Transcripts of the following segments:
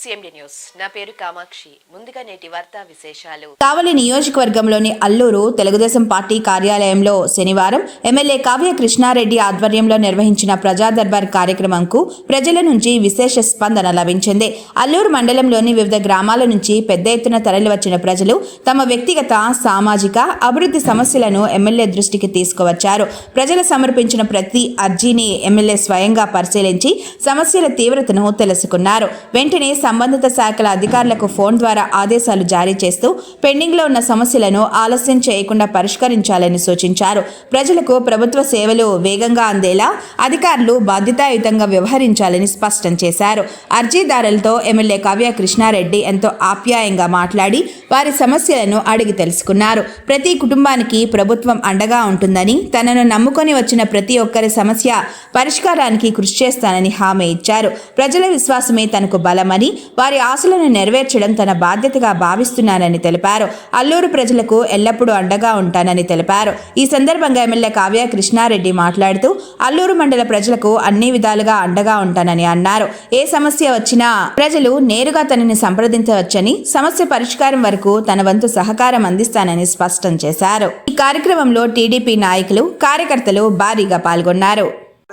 CMD news. నా పేరు కామాక్షి. ముందుగా నేటి వార్తా విశేషాలు. కావలి నియోజకవర్గంలోని అల్లూరు తెలుగుదేశం పార్టీ కార్యాలయంలో శనివారం ఎమ్మెల్యే కావ్య కృష్ణారెడ్డి ఆధ్వర్యంలో నిర్వహించిన ప్రజా దర్బార్ కార్యక్రమంకు ప్రజల నుంచి విశేష స్పందన లభించింది. అల్లూరు మండలంలోని వివిధ గ్రామాల నుంచి పెద్ద ఎత్తున తరలివచ్చిన ప్రజలు తమ వ్యక్తిగత, సామాజిక, అభివృద్ధి సమస్యలను ఎమ్మెల్యే దృష్టికి తీసుకువచ్చారు. ప్రజలు సమర్పించిన ప్రతి అర్జీని ఎమ్మెల్యే స్వయంగా పరిశీలించి సమస్యల తీవ్రతను తెలుసుకున్నారు. వెంటనే సంబంధిత శాఖల అధికారులకు ఫోన్ ద్వారా ఆదేశాలు జారీ చేస్తూ పెండింగ్లో ఉన్న సమస్యలను ఆలస్యం చేయకుండా పరిష్కరించాలని సూచించారు. ప్రజలకు ప్రభుత్వ సేవలు వేగంగా అందేలా అధికారులు బాధ్యతాయుతంగా వ్యవహరించాలని స్పష్టం చేశారు. అర్జీదారులతో ఎమ్మెల్యే కావ్య కృష్ణారెడ్డి ఎంతో ఆప్యాయంగా మాట్లాడి వారి సమస్యలను అడిగి తెలుసుకున్నారు. ప్రతి కుటుంబానికి ప్రభుత్వం అండగా ఉంటుందని, తనను నమ్ముకొని వచ్చిన ప్రతి ఒక్కరి సమస్య పరిష్కారానికి కృషి చేస్తానని హామీ ఇచ్చారు. ప్రజల విశ్వాసమే తనకు బలమని, వారి ఆశలను నెరవేర్చడం తన బాధ్యతగా భావిస్తున్నానని తెలిపారు. అల్లూరు ప్రజలకు ఎల్లప్పుడూ అండగా ఉంటానని తెలిపారు. ఈ సందర్భంగా ఎమ్మెల్యే కావ్య కృష్ణారెడ్డి మాట్లాడుతూ అల్లూరు మండల ప్రజలకు అన్ని విధాలుగా అండగా ఉంటానని అన్నారు. ఏ సమస్య వచ్చినా ప్రజలు నేరుగా తనని సంప్రదించవచ్చని, సమస్య పరిష్కారం వరకు తన వంతు సహకారం అందిస్తానని స్పష్టం చేశారు. ఈ కార్యక్రమంలో టీడీపీ నాయకులు, కార్యకర్తలు భారీగా పాల్గొన్నారు.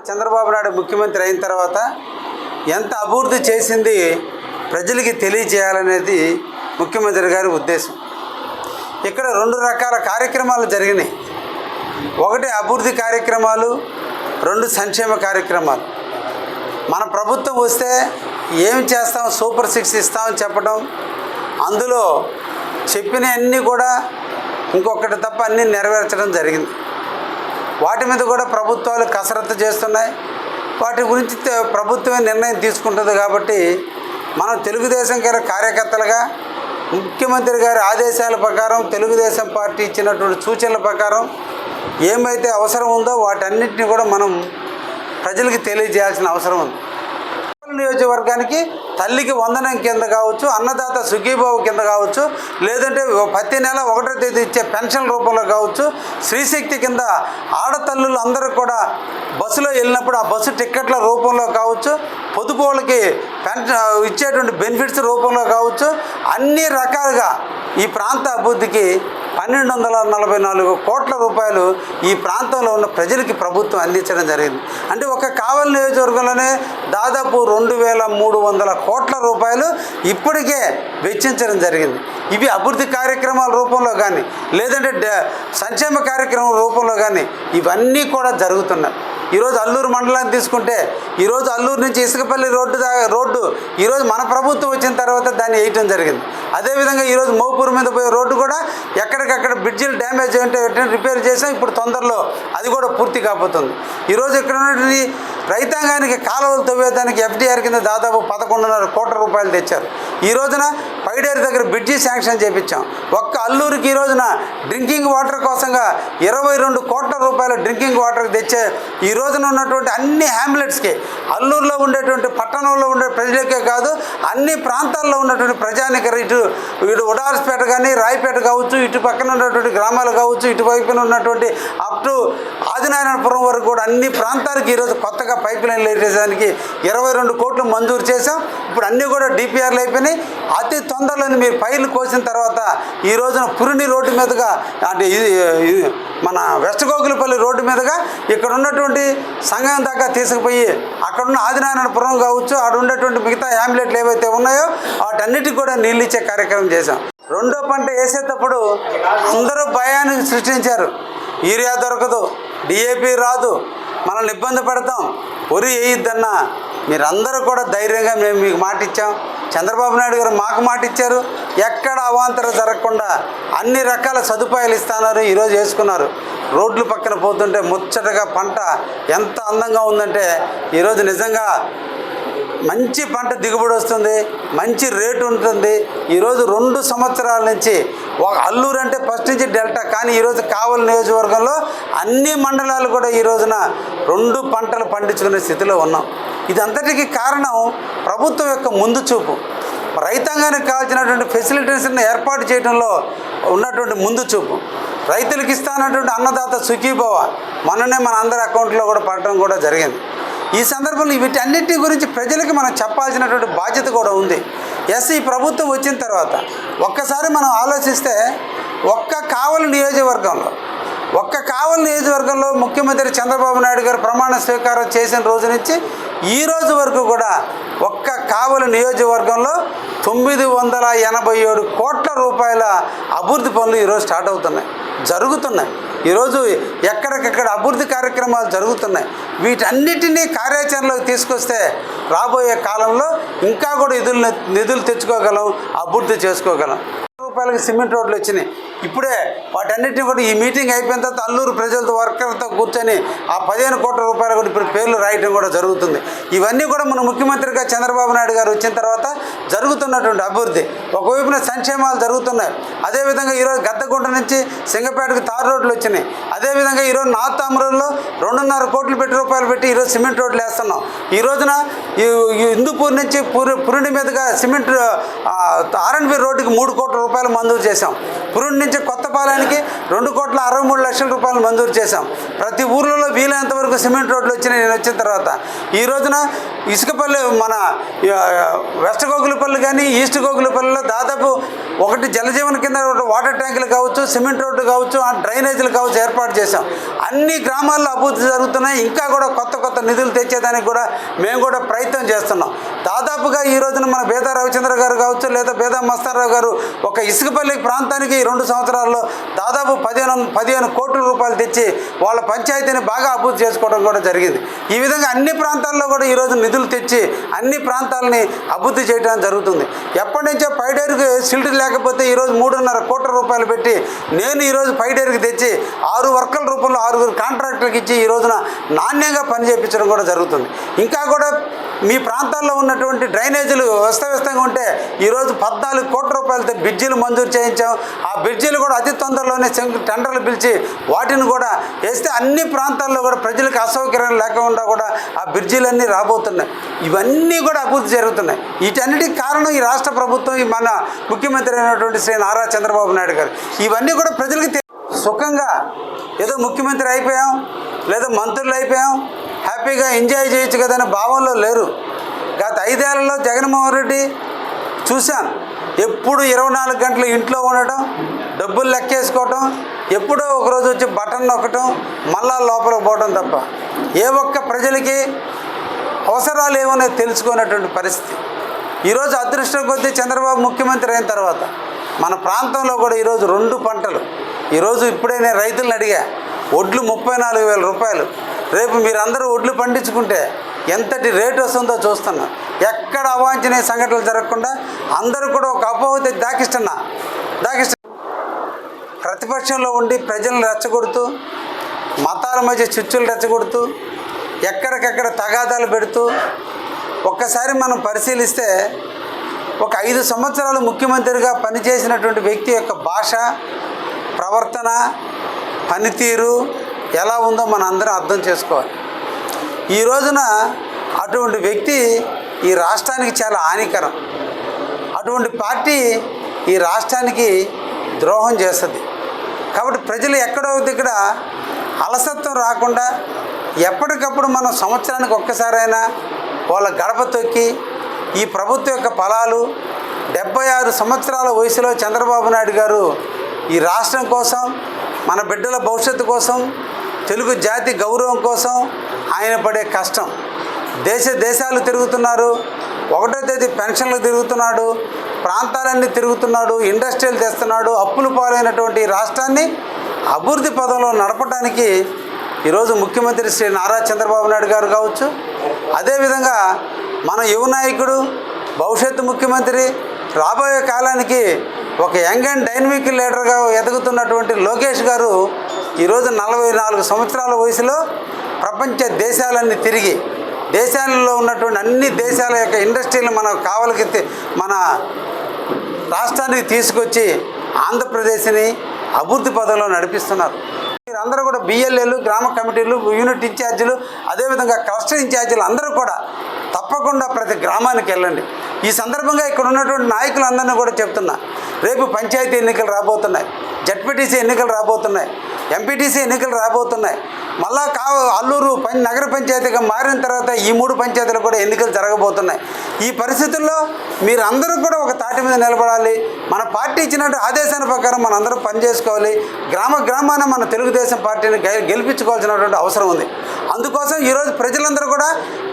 చంద్రబాబు నాయుడు ముఖ్యమంత్రి అయిన తర్వాత ఎంత అభివృద్ధి చేసింది ప్రజలకి తెలియజేయాలనేది ముఖ్యమంత్రి గారి ఉద్దేశం. ఇక్కడ రెండు రకాల కార్యక్రమాలు జరిగినాయి. ఒకటి అభివృద్ధి కార్యక్రమాలు, రెండు సంక్షేమ కార్యక్రమాలు. మన ప్రభుత్వం వస్తే ఏం చేస్తాం, సూపర్ 6 ఇస్తామని చెప్పడం, అందులో చెప్పినవన్నీ కూడా ఇంకొకటి తప్ప అన్నీ నెరవేర్చడం జరిగింది. వాటి మీద కూడా ప్రభుత్వాలు కసరత్తు చేస్తున్నాయి. వాటి గురించి ప్రభుత్వమే నిర్ణయం తీసుకుంటుంది. కాబట్టి మనం తెలుగుదేశం గారి కార్యకర్తలుగా ముఖ్యమంత్రి గారి ఆదేశాల ప్రకారం, తెలుగుదేశం పార్టీ ఇచ్చినటువంటి సూచనల ప్రకారం ఏమైతే అవసరం ఉందో వాటన్నిటిని కూడా మనం ప్రజలకు తెలియజేయాల్సిన అవసరం ఉంది. నియోజకవర్గానికి తల్లికి వందనం కింద కావచ్చు, అన్నదాత సుఖీబాబు కింద కావచ్చు, లేదంటే ప్రతి నెల 1వ తేదీ ఇచ్చే పెన్షన్ రూపంలో కావచ్చు, శ్రీశక్తి కింద ఆడతల్లులు అందరూ కూడా బస్సులో వెళ్ళినప్పుడు ఆ బస్సు టిక్కెట్ల రూపంలో కావచ్చు, పొదుపు వాళ్ళకి ఇచ్చేటువంటి బెనిఫిట్స్ రూపంలో కావచ్చు, అన్ని రకాలుగా ఈ ప్రాంత అభివృద్ధికి 1244 కోట్ల రూపాయలు ఈ ప్రాంతంలో ఉన్న ప్రజలకి ప్రభుత్వం అందించడం జరిగింది. అంటే ఒక కావలి నియోజకవర్గంలోనే దాదాపు 2300 కోట్ల రూపాయలు ఇప్పటికే వెచ్చించడం జరిగింది. ఇవి అభివృద్ధి కార్యక్రమాల రూపంలో కానీ, లేదంటే సంక్షేమ కార్యక్రమం రూపంలో కానీ ఇవన్నీ కూడా జరుగుతున్నాయి. ఈరోజు అల్లూరు మండలాన్ని తీసుకుంటే, ఈరోజు అల్లూరు నుంచి ఇసుకపల్లి రోడ్డు ఈరోజు మన ప్రభుత్వం వచ్చిన తర్వాత దాన్ని వేయటం జరిగింది. అదేవిధంగా ఈరోజు మోపూరు మీద పోయే రోడ్డు కూడా ఎక్కడికక్కడ బ్రిడ్జిలు డ్యామేజ్ ఉంటే రిపేర్ చేసాం. ఇప్పుడు తొందరలో అది కూడా పూర్తి కాబోతుంది. ఈరోజు ఇక్కడ ఉన్నటువంటి రైతాంగానికి కాలువలు తవ్వేదానికి FDR కింద దాదాపు 11.5 కోట్ల రూపాయలు తెచ్చారు. ఈ రోజున పైడేరు దగ్గర బ్రిడ్జి శాంక్షన్ చేయించాం. ఒక్క అల్లూరుకి ఈ రోజున డ్రింకింగ్ వాటర్ కోసంగా 22 కోట్ల రూపాయల డ్రింకింగ్ వాటర్కి తెచ్చే ఈ రోజున ఉన్నటువంటి అన్ని హ్యామ్లెట్స్కి, అల్లూరులో ఉండేటువంటి పట్టణంలో ఉండే ప్రజలకే కాదు, అన్ని ప్రాంతాల్లో ఉన్నటువంటి ప్రజానిక ఇటు ఉడార్స్పేట కానీ, రాయపేట కావచ్చు, ఇటు పక్కన ఉన్నటువంటి గ్రామాలు కావచ్చు, ఇటువైపున ఉన్నటువంటి అప్ టు ఆదినారాయణపురం వరకు కూడా అన్ని ప్రాంతాలకు ఈరోజు కొత్తగా పైప్ లైన్లు వేసేదానికి 22 కోట్లు మంజూరు చేసాం. ఇప్పుడు అన్నీ కూడా DPRలు అయిపోయినాయి. అతి తొందరలోని మీరు పైర్లు కోసిన తర్వాత ఈ రోజున పురిని రోడ్డు మీదుగా, అంటే మన వెస్ట్ గోగులపల్లి రోడ్డు మీదుగా ఇక్కడ ఉన్నటువంటి సంఘం దాకా తీసుకుపోయి అక్కడున్న ఆదినారాయణపురం కావచ్చు, ఆడ ఉన్నటువంటి మిగతా హ్యామ్లెట్లు ఏవైతే ఉన్నాయో వాటన్నిటికి కూడా నీళ్ళు ఇచ్చే కార్యక్రమం చేశాం. రెండో పంట వేసేటప్పుడు అందరూ భయాన్ని సృష్టించారు. యూరియా దొరకదు, DAP రాదు, మనల్ని ఇబ్బంది పెడతాం, వరి వేయొద్దన్నా మీరందరూ కూడా ధైర్యంగా మేము మీకు మాట ఇచ్చాం. చంద్రబాబు నాయుడు గారు మాకు మాట ఇచ్చారు. ఎక్కడ అవాంతరం జరగకుండా అన్ని రకాల సదుపాయాలు ఇస్తున్నారు. ఈరోజు వేసుకున్నారు. రోడ్లు పక్కన పోతుంటే ముచ్చటగా పంట ఎంత అందంగా ఉందంటే ఈరోజు నిజంగా మంచి పంట దిగుబడి వస్తుంది, మంచి రేటు ఉంటుంది. ఈరోజు 2 సంవత్సరాల నుంచి అల్లూరు అంటే ఫస్ట్ నుంచి డెల్టా, కానీ ఈరోజు కావలి నియోజకవర్గంలో అన్ని మండలాలు కూడా ఈ రోజున 2 పంటలు పండించుకునే స్థితిలో ఉన్నాం. ఇదంతటికీ కారణం ప్రభుత్వం యొక్క ముందు చూపు, రైతాంగానికి కావాల్సినటువంటి ఫెసిలిటీస్ని ఏర్పాటు చేయడంలో ఉన్నటువంటి ముందు చూపు. రైతులకు ఇస్తానటువంటి అన్నదాత సుఖీభవ మొన్ననే మన అందరి అకౌంట్లో కూడా పడటం కూడా జరిగింది. ఈ సందర్భంలో వీటన్నిటి గురించి ప్రజలకు మనం చెప్పాల్సినటువంటి బాధ్యత కూడా ఉంది. ఈ ప్రభుత్వం వచ్చిన తర్వాత ఒక్కసారి మనం ఆలోచిస్తే ఒక్క కావలి నియోజకవర్గంలో ముఖ్యమంత్రి చంద్రబాబు నాయుడు గారు ప్రమాణ స్వీకారం చేసిన రోజు నుంచి ఈ రోజు వరకు కూడా ఒక్క కావలి నియోజకవర్గంలో 987 కోట్ల రూపాయల అభివృద్ధి పనులు ఈరోజు స్టార్ట్ జరుగుతున్నాయి. ఈరోజు ఎక్కడికక్కడ అభివృద్ధి కార్యక్రమాలు జరుగుతున్నాయి. వీటన్నిటినీ కార్యాచరణలోకి తీసుకొస్తే రాబోయే కాలంలో ఇంకా కూడా నిధులు తెచ్చుకోగలం, అభివృద్ధి చేసుకోగలం. రూపాయలకి సిమెంట్ రోడ్లు వచ్చినాయి. ఇప్పుడే వాటన్నిటిని కూడా ఈ మీటింగ్ అయిపోయిన తర్వాత అల్లూరు ప్రజలతో వర్కర్లతో కూర్చొని ఆ 15 కోట్ల రూపాయలు కూడా ఇప్పుడు పేర్లు రాయటం కూడా జరుగుతుంది. ఇవన్నీ కూడా మన ముఖ్యమంత్రిగా చంద్రబాబు నాయుడు గారు వచ్చిన తర్వాత జరుగుతున్నటువంటి అభివృద్ధి. ఒకవైపున సంక్షేమాలు జరుగుతున్నాయి. అదేవిధంగా ఈరోజు గద్దగుంట నుంచి సింగపేటకు తారు రోడ్లు వచ్చినాయి. అదేవిధంగా ఈరోజు నార్త్ అమరూరులో 2.5 కోట్లు రూపాయలు పెట్టి ఈరోజు సిమెంట్ రోడ్లు వేస్తున్నాం. ఈ రోజున హిందూపూర్ నుంచి పురుడి మీదుగా సిమెంట్ ఆర్ఎన్బి రోడ్డుకి 3 కోట్ల రూపాయలు మంజూరు చేశాం. పురుడి నుంచి కొత్తపాలెనికి 2,63,00,000 రూపాయలు మంజూరు చేశాం. ప్రతి ఊర్లలో వీలైనంత వరకు సిమెంట్ రోడ్లు వచ్చినాయి నేను వచ్చిన తర్వాత. ఈ రోజున ఇసుకపల్లి మన వెస్ట్ గోగులపల్లి కానీ ఈస్ట్ గోగులపల్లిలో దాదాపు ఒకటి జలజీవన కింద వాటర్ ట్యాంకులు కావచ్చు, సిమెంట్ రోడ్డు కావచ్చు, డ్రైనేజీలు కావచ్చు ఏర్పాటు చేశాం. అన్ని గ్రామాల్లో అభివృద్ధి జరుగుతున్నాయి. ఇంకా కూడా కొత్త నిధులు తెచ్చేదానికి కూడా మేము కూడా ప్రయత్నం చేస్తున్నాం. దాదాపుగా ఈ రోజున మన బేదా రవిచంద్ర గారు కావచ్చు, లేదా బేదా మస్తారావు గారు ఒక ఇసుకపల్లి ప్రాంతానికి 2 సంవత్సరాల్లో దాదాపు 15 కోట్ల రూపాయలు తెచ్చి వాళ్ళ పంచాయతీని బాగా అభివృద్ధి చేసుకోవడం కూడా జరిగింది. ఈ విధంగా అన్ని ప్రాంతాల్లో కూడా ఈరోజు నిధులు తెచ్చి అన్ని ప్రాంతాలని అభివృద్ధి చేయడం జరుగుతుంది. ఎప్పటి నుంచో పైడేరుకి సిల్ట్ లేకపోతే ఈరోజు 3.5 కోట్ల రూపాయలు పెట్టి నేను ఈరోజు పైడేరుకి తెచ్చి 6 వర్కర్ల రూపంలో 6 కాంట్రాక్టర్కి ఇచ్చి ఈ రోజున నాణ్యంగా పని చేయించడం కూడా జరుగుతుంది. ఇంకా కూడా మీ ప్రాంతాల్లో ఉన్నటువంటి డ్రైనేజీలు వ్యస్తవ్యస్తంగా ఉంటే ఈరోజు 14 కోట్ల రూపాయలతో బ్రిడ్జీలు మంజూరు చేయించాం. ఆ బ్రిడ్జీలు కూడా అతి తొందరలోనే టెండర్లు పిలిచి వాటిని కూడా వేస్తే అన్ని ప్రాంతాల్లో కూడా ప్రజలకు అసౌకర్యం లేకుండా కూడా ఆ బ్రిడ్జీలన్నీ రాబోతున్నాయి. ఇవన్నీ కూడా అభివృద్ధి జరుగుతున్నాయి. వీటన్నిటికి కారణం ఈ రాష్ట్ర ప్రభుత్వం, మన ముఖ్యమంత్రి అయినటువంటి శ్రీ నారా చంద్రబాబు నాయుడు గారు. ఇవన్నీ కూడా ప్రజలకి సుఖంగా ఏదో ముఖ్యమంత్రి అయిపోయాం లేదా మంత్రులు అయిపోయాం హ్యాపీగా ఎంజాయ్ చేయొచ్చు కదనే భావంలో లేరు. గత 5 ఏళ్లలో జగన్మోహన్ రెడ్డి చూశాను ఎప్పుడు 24 గంటలు ఇంట్లో ఉండటం, డబ్బులు లెక్కేసుకోవటం, ఎప్పుడో ఒకరోజు వచ్చి బటన్ నొక్కటం, మళ్ళా లోపలికి పోవడం తప్ప ఏ ఒక్క ప్రజలకి అవసరాలు ఏమో తెలుసుకునేటువంటి పరిస్థితి. ఈరోజు అదృష్టం కొద్దీ చంద్రబాబు ముఖ్యమంత్రి అయిన తర్వాత మన ప్రాంతంలో కూడా ఈరోజు 2 పంటలు. ఈరోజు ఇప్పుడే నేను రైతులను అడిగా, వడ్లు 34,000 రూపాయలు. రేపు మీరందరూ వడ్లు పండించుకుంటే ఎంతటి రేటు వస్తుందో చూస్తున్నా. ఎక్కడ అవాంఛనీయ సంఘటనలు జరగకుండా అందరూ కూడా ఒక అపోహ దాకిస్తున్నా. ప్రతిపక్షంలో ఉండి ప్రజలను రెచ్చగొడుతూ, మతాల మధ్య చిచ్చులు రెచ్చగొడుతూ, ఎక్కడికెక్కడ తగాదాలు పెడుతూ, ఒక్కసారి మనం పరిశీలిస్తే ఒక 5 సంవత్సరాలు ముఖ్యమంత్రిగా పనిచేసినటువంటి వ్యక్తి యొక్క భాష, ప్రవర్తన, పనితీరు ఎలా ఉందో మనం అందరం అర్థం చేసుకోవాలి. ఈ రోజున అటువంటి వ్యక్తి ఈ రాష్ట్రానికి చాలా హానికరం. అటువంటి పార్టీ ఈ రాష్ట్రానికి ద్రోహం చేస్తుంది. కాబట్టి ప్రజలు ఎక్కడో ఇక్కడ అలసత్వం రాకుండా ఎప్పటికప్పుడు మనం సంవత్సరానికి ఒక్కసారైనా వాళ్ళ గడప తొక్కి ఈ ప్రభుత్వం యొక్క ఫలాలు 76 సంవత్సరాల వయసులో చంద్రబాబు నాయుడు గారు ఈ రాష్ట్రం కోసం, మన బిడ్డల భవిష్యత్తు కోసం, తెలుగు జాతి గౌరవం కోసం ఆయన పడే కష్టం. దేశాలు తిరుగుతున్నారు, 1వ తేదీ పెన్షన్లు తిరుగుతున్నాడు, ప్రాంతాలన్నీ తిరుగుతున్నాడు, ఇండస్ట్రీలు తెస్తున్నాడు. అప్పులు పాలైనటువంటి రాష్ట్రాన్ని అభివృద్ధి పదంలో నడపడానికి ఈరోజు ముఖ్యమంత్రి శ్రీ నారా చంద్రబాబు నాయుడు గారు కావచ్చు, అదేవిధంగా మన యువ నాయకుడు, భవిష్యత్తు ముఖ్యమంత్రి, రాబోయే కాలానికి ఒక యంగ్ అండ్ డైనమిక్ లీడర్గా ఎదుగుతున్నటువంటి లోకేష్ గారు ఈరోజు 44 సంవత్సరాల వయసులో ప్రపంచ దేశాలన్నీ తిరిగి, దేశాలలో ఉన్నటువంటి అన్ని దేశాల యొక్క ఇండస్ట్రీలు మన రాష్ట్రానికి తీసుకొచ్చి ఆంధ్రప్రదేశ్ని అభివృద్ధి పదంలో నడిపిస్తున్నారు. మీరందరూ కూడా బిఎల్ఏలు, గ్రామ కమిటీలు, యూనిట్ ఇన్ఛార్జీలు, అదేవిధంగా క్లస్టర్ ఇన్ఛార్జీలు అందరూ కూడా తప్పకుండా ప్రతి గ్రామానికి వెళ్ళండి. ఈ సందర్భంగా ఇక్కడ ఉన్నటువంటి నాయకులందరినీ కూడా చెప్తున్నా, రేపు పంచాయతీ ఎన్నికలు రాబోతున్నాయి, జడ్పీటీసీ ఎన్నికలు రాబోతున్నాయి, ఎంపీటీసీ ఎన్నికలు రాబోతున్నాయి. మళ్ళా అల్లూరు నగర పంచాయతీగా మారిన తర్వాత ఈ 3 పంచాయతీలు కూడా ఎన్నికలు జరగబోతున్నాయి. ఈ పరిస్థితుల్లో మీరు అందరూ కూడా ఒక తాటి మీద నిలబడాలి. మన పార్టీ ఇచ్చినట్టు ఆదేశాల ప్రకారం మనం అందరం పనిచేసుకోవాలి. గ్రామాన మన తెలుగుదేశం పార్టీని గెలిపించుకోవాల్సినటువంటి అవసరం ఉంది. అందుకోసం ఈరోజు ప్రజలందరూ కూడా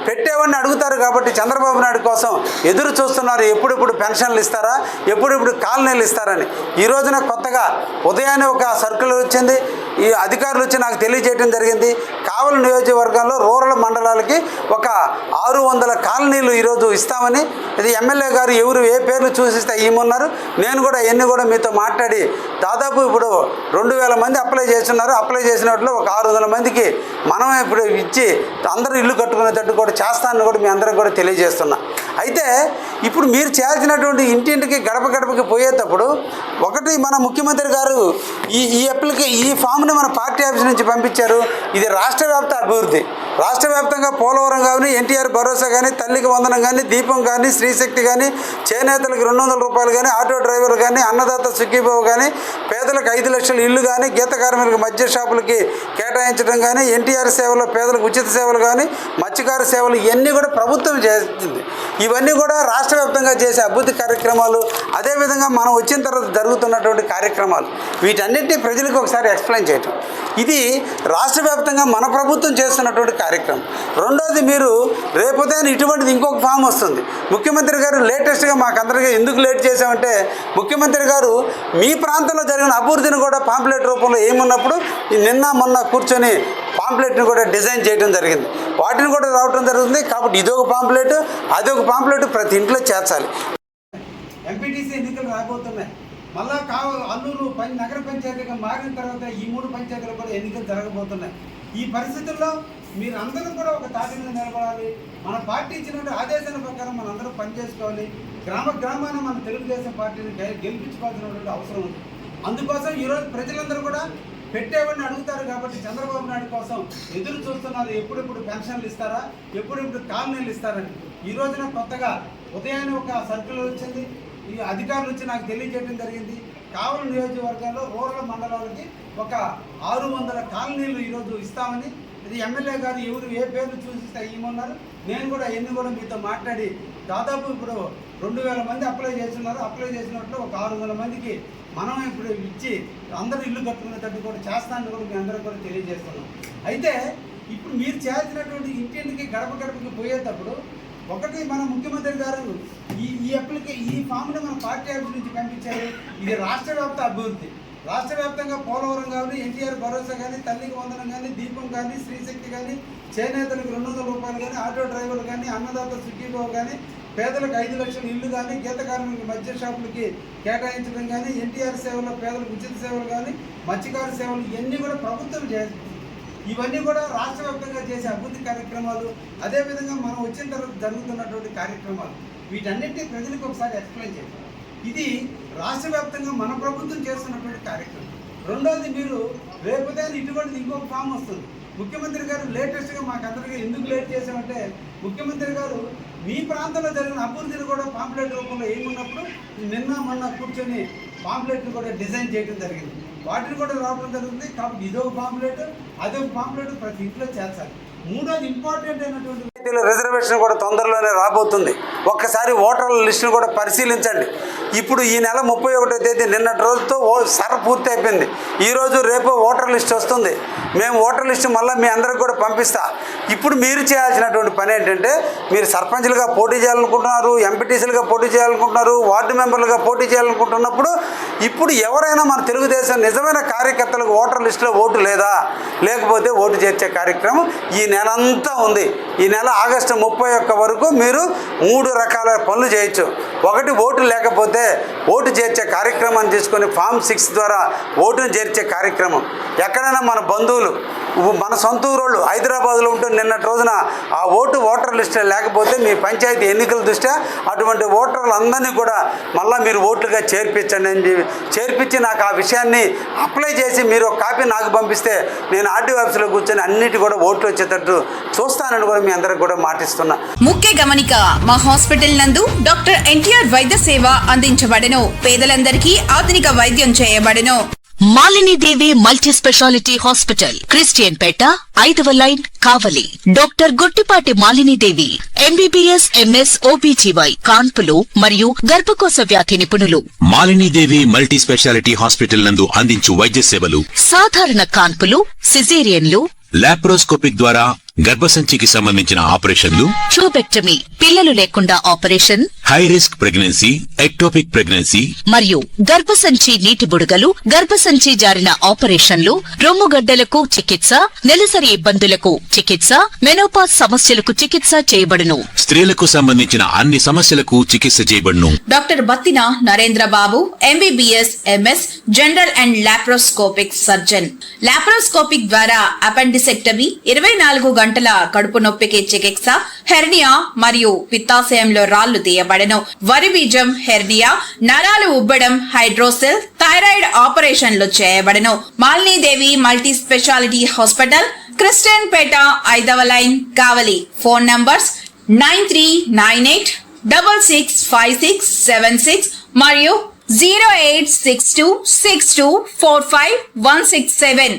పెట్టేవాడిని అడుగుతారు కాబట్టి చంద్రబాబు నాయుడు కోసం ఎదురు చూస్తున్నారు. ఎప్పుడెప్పుడు పెన్షన్లు ఇస్తారా, ఎప్పుడెప్పుడు కాలనీలు ఇస్తారని. ఈ రోజున కొత్తగా ఉదయాన్నే ఒక సర్కులర్ వచ్చింది. ఈ అధికారులు వచ్చి నాకు తెలియజేయడం జరిగింది. కావలి నియోజకవర్గంలో రూరల్ మండలాలకి ఒక 600 కాలనీలు ఈరోజు ఇస్తామని. ఇది ఎమ్మెల్యే గారు ఎవరు ఏ పేర్లు చూసిస్తే ఇవ్వమన్నారు. నేను కూడా ఎన్ని కూడా మీతో మాట్లాడి దాదాపు ఇప్పుడు 2000 మంది అప్లై చేస్తున్నారు. అప్లై చేసినట్లు ఒక 600 మందికి మనం ఇప్పుడు ఇచ్చి అందరూ ఇల్లు కట్టుకునేటట్టు కూడా చేస్తానని కూడా మీ అందరికి కూడా తెలియజేస్తున్నా. అయితే ఇప్పుడు మీరు చేయాల్సినటువంటి ఇంటింటికి గడపకి పోయేటప్పుడు ఒకటి మన ముఖ్యమంత్రి గారు ఈ ఫామ్ని మన పార్టీ ఆఫీస్ నుంచి పంపించారు. ఇది రాష్ట్ర వ్యాప్త అభివృద్ధి. రాష్ట్ర వ్యాప్తంగా పోలవరం కానీ, ఎన్టీఆర్ భరోసా కానీ, తల్లికి వందనం కానీ, దీపం కానీ, స్త్రీశక్తి కానీ, చేనేతలకు 200 రూపాయలు కానీ, ఆటో డ్రైవర్లు కానీ, అన్నదాత సుఖీభావ కానీ, పేదలకు 5 లక్షల ఇల్లు కానీ, గీత కార్మికులకు మద్య షాపులకి కేటాయించడం కానీ, ఎన్టీఆర్ సేవలో పేదలకు ఉచిత సేవలు కానీ, మత్స్యకార సేవలు ఇవన్నీ కూడా ప్రభుత్వం చేస్తుంది. ఇవన్నీ కూడా రాష్ట్ర వ్యాప్తంగా చేసే అభివృద్ధి కార్యక్రమాలు. అదేవిధంగా మనం వచ్చిన తర్వాత జరుగుతున్నటువంటి కార్యక్రమాలు వీటన్నిటినీ ప్రజలకు ఒకసారి ఎక్స్ప్లెయిన్ చేయటం. ఇది రాష్ట్ర వ్యాప్తంగా మన ప్రభుత్వం చేస్తున్నటువంటి కార్యక్రమం. రెండోది, మీరు రేపొద్దున ఇటువంటిది ఇంకొక ఫామ్ వస్తుంది. ముఖ్యమంత్రి గారు లేటెస్ట్గా మాకందరికీ ఎందుకు లేట్ చేశామంటే, ముఖ్యమంత్రి గారు మీ ప్రాంతంలో జరిగిన అభివృద్ధిని కూడా పాంప్లెట్ రూపంలో ఏమున్నప్పుడు నిన్న మొన్న కూర్చొని పాంప్లెట్ని కూడా డిజైన్ చేయడం జరిగింది. వాటిని కూడా రావడం జరుగుతుంది. కాబట్టి ఇదొక పాంప్లెట్, అదొక పాంప్లెట్ ప్రతి ఇంట్లో చేర్చాలి. ఎంపీటీసీ ఎన్నికలు రాబోతున్నాయి. మళ్ళా అల్లూరు నగర పంచాయతీగా మారిన తర్వాత ఈ 3 పంచాయతీలు కూడా ఎన్నికలు జరగబోతున్నాయి. ఈ పరిస్థితుల్లో మీరు అందరూ కూడా ఒక తాటి మీద నిలబడాలి. మన పార్టీ ఇచ్చినట్టు ఆదేశాల ప్రకారం మనం అందరూ పనిచేసుకోవాలి. గ్రామాన మన తెలుగుదేశం పార్టీని గెలిపించుకోవాల్సినటువంటి అవసరం ఉంది. అందుకోసం ఈరోజు ప్రజలందరూ కూడా పెట్టేవాడిని అడుగుతారు కాబట్టి చంద్రబాబు నాయుడు కోసం ఎదురు చూస్తున్నారు. ఎప్పుడెప్పుడు పెన్షన్లు ఇస్తారా, ఎప్పుడెప్పుడు కాలనీలు ఇస్తారని. ఈ రోజున కొత్తగా ఉదయాన్నే ఒక సర్కులర్ వచ్చింది. ఈ అధికారులు వచ్చి నాకు తెలియజేయడం జరిగింది. కావలి నియోజకవర్గంలో రూరల్ మండలాలకి ఒక 600 కాలనీలు ఈరోజు ఇస్తామని. ఇది ఎమ్మెల్యే గారు ఎవరు ఏ పేర్లు చూసిస్తే ఇవ్వమన్నారు. నేను కూడా ఎన్ని కూడా మీతో మాట్లాడి దాదాపు ఇప్పుడు 2000 మంది అప్లై చేస్తున్నారు. అప్లై చేసినట్లు ఒక 600 మందికి మనం ఇప్పుడు ఇచ్చి అందరూ ఇల్లు కట్టుకునేటట్టు కూడా చేస్తానని కూడా మీ అందరూ కూడా తెలియజేస్తున్నాం. అయితే ఇప్పుడు మీరు చేయాల్సినటువంటి ఇంటింటికి గడపకి పోయేటప్పుడు ఒకటి, మన ముఖ్యమంత్రి గారు ఈ ఫామ్ని మన పార్టీ ఆఫీస్ నుంచి పంపించారు. ఇది రాష్ట్ర వ్యాప్త అభివృద్ధి. రాష్ట్ర వ్యాప్తంగా పోలవరం కానీ, ఎన్టీఆర్ భరోసా కానీ, తల్లికి వందనం కానీ, దీపం కానీ, స్త్రీశక్తి కానీ, చేనేతలకు 200 రూపాయలు కానీ, ఆటో డ్రైవర్లు కానీ, అన్నదాత సుఖీభావ కానీ, పేదలకు 5 లక్షల ఇల్లు కానీ, గీత కార్మికులకు మద్య షాపులకి కేటాయించడం కానీ, ఎన్టీఆర్ సేవలో పేదలకు ఉచిత సేవలు కానీ, మత్స్యకార సేవలు ఇవన్నీ కూడా ప్రభుత్వం చేస్తుంది. ఇవన్నీ కూడా రాష్ట్ర వ్యాప్తంగా చేసే అభివృద్ధి కార్యక్రమాలు. అదేవిధంగా మనం వచ్చిన తర్వాత జరుగుతున్నటువంటి కార్యక్రమాలు వీటన్నిటినీ ప్రజలకు ఒకసారి ఎక్స్ప్లెయిన్ చేయాలి. ఇది రాష్ట్ర వ్యాప్తంగా మన ప్రభుత్వం చేస్తున్నటువంటి కార్యక్రమం. రెండోది, మీరు రేపొద్దు ఇటువంటిది ఇంకొక ఫామ్ వస్తుంది. ముఖ్యమంత్రి గారు లేటెస్ట్గా మాకందరికీ ఎందుకు లేట్ చేశామంటే, ముఖ్యమంత్రి గారు మీ ప్రాంతంలో జరిగిన అభివృద్ధిని కూడా పాంప్లెట్ రూపంలో ఏమున్నప్పుడు నిన్న మొన్న కూర్చొని పాంప్లెట్ని కూడా డిజైన్ చేయడం జరిగింది. వాటిని కూడా రావడం జరుగుతుంది. కాబట్టి ఇదొక పాంప్లెట్, అదొక పాంప్లెట్ ప్రతి ఇంట్లో చేర్చాలి. మూడోది ఇంపార్టెంట్ అయినటువంటి రిజర్వేషన్ కూడా తొందరలోనే రాబోతుంది. ఒక్కసారి ఓటర్ల లిస్టును కూడా పరిశీలించండి. ఇప్పుడు ఈ నెల 31వ తేదీ నిన్నటి రోజుతో పూర్తి అయిపోయింది. ఈరోజు రేపు ఓటర్ లిస్ట్ వస్తుంది. మేము ఓటర్ లిస్టు మళ్ళీ మీ అందరికి కూడా పంపిస్తా. ఇప్పుడు మీరు చేయాల్సినటువంటి పని ఏంటంటే, మీరు సర్పంచ్లుగా పోటీ చేయాలనుకుంటున్నారు, ఎంపీటీసీలుగా పోటీ చేయాలనుకుంటున్నారు, వార్డు మెంబర్లుగా పోటీ చేయాలనుకుంటున్నప్పుడు ఇప్పుడు ఎవరైనా మన తెలుగుదేశం నిజమైన కార్యకర్తలకు ఓటర్ లిస్టులో ఓటు లేదా, లేకపోతే ఓటు చేర్చే కార్యక్రమం ఈ నెల అంతా ఉంది. ఈ నెల ఆగస్టు 31 వరకు మీరు 3 రకాల పనులు చేయొచ్చు. ఒకటి, ఓటు లేకపోతే ఓటు చేర్చే కార్యక్రమాన్ని తీసుకొని ఫామ్ 6 ద్వారా ఓటును చేర్చే కార్యక్రమం. ఎక్కడైనా మన బంధువులు, మన సొంత ఊరోళ్ళు హైదరాబాద్లో ఉంటూ నిన్నటి రోజున ఆ ఓటర్ లిస్టు లేకపోతే మీ పంచాయతీ ఎన్నికల దృష్ట్యా అటువంటి ఓటర్లందరినీ కూడా మళ్ళీ మీరు ఓట్లుగా చేర్పించండి అని చేర్పించి నాకు ఆ విషయాన్ని అప్లై చేసి మీరు ఒక కాపీ నాకు పంపిస్తే నేను ఆర్డీఓ ఆఫీస్లో కూర్చొని అన్నిటి కూడా ఓట్లు వచ్చేటట్టు చూస్తానని కూడా మీ అందరికి కూడా మాటిస్తున్నా. ముఖ్య గమనిక, మా హాస్పిటల్ నందు డాక్టర్ ఎన్టీఆర్ వైద్య సేవ అందించబడెను. పేదలందరికీ ఆధునిక వైద్యం చేయబడెను. Malinidevi multi specialty hospital, Christian Peta, 5వ line, Kavali. Doctor Guttipati Malinidevi, MBBS, MS, OBGY, కాన్పులు మరియు గర్భకోశ వ్యాధి నిపుణులు. మాలినీదేవి మల్టీ స్పెషాలిటీ హాస్పిటల్ నందు అందించు వైద్య సేవలు: సాధారణ కాన్పులు, సిజేరియన్లు, లాప్రోస్కోపిక్ ద్వారా గర్భసంచికి సంబంధించిన ఆపరేషన్లు, ట్యూబెక్టమీ, పిల్లలు లేకుండా operation, high risk pregnancy, ectopic pregnancy మరియు గర్భసంచి నీటి బుడగలు, గర్భసంచి జారిన ఆపరేషన్లు, రొమ్ముగడ్డలకు చికిత్స, నెలసరి ఇబ్బందులకు చికిత్స, మెనోపాజ్ సమస్యలకు చికిత్స చేయబడును. స్త్రీలకు సంబంధించిన అన్ని సమస్యలకు చికిత్స చేయబడును. Doctor Battina Narendra Babu, MBBS, MS, general and laparoscopic surgeon. Laparoscopic ద్వారా అపెండిసెక్టమీ, 24 గంటల కడుపు నొప్పికి చికిత్స, హెర్నియా మరియు పిత్తాశయంలో రాళ్లు తీయబడెను. వరి బీజం, హెర్నియా, నరాలు ఉబ్బడం, హైడ్రోసెల్, థైరాయిడ్ ఆపరేషన్లు చేయబడెను. Malinidevi multi specialty hospital, Christian Peta, 5వ లైన్, కావలి. ఫోన్ నంబర్స్ 9398665676 మరియు 08626245167.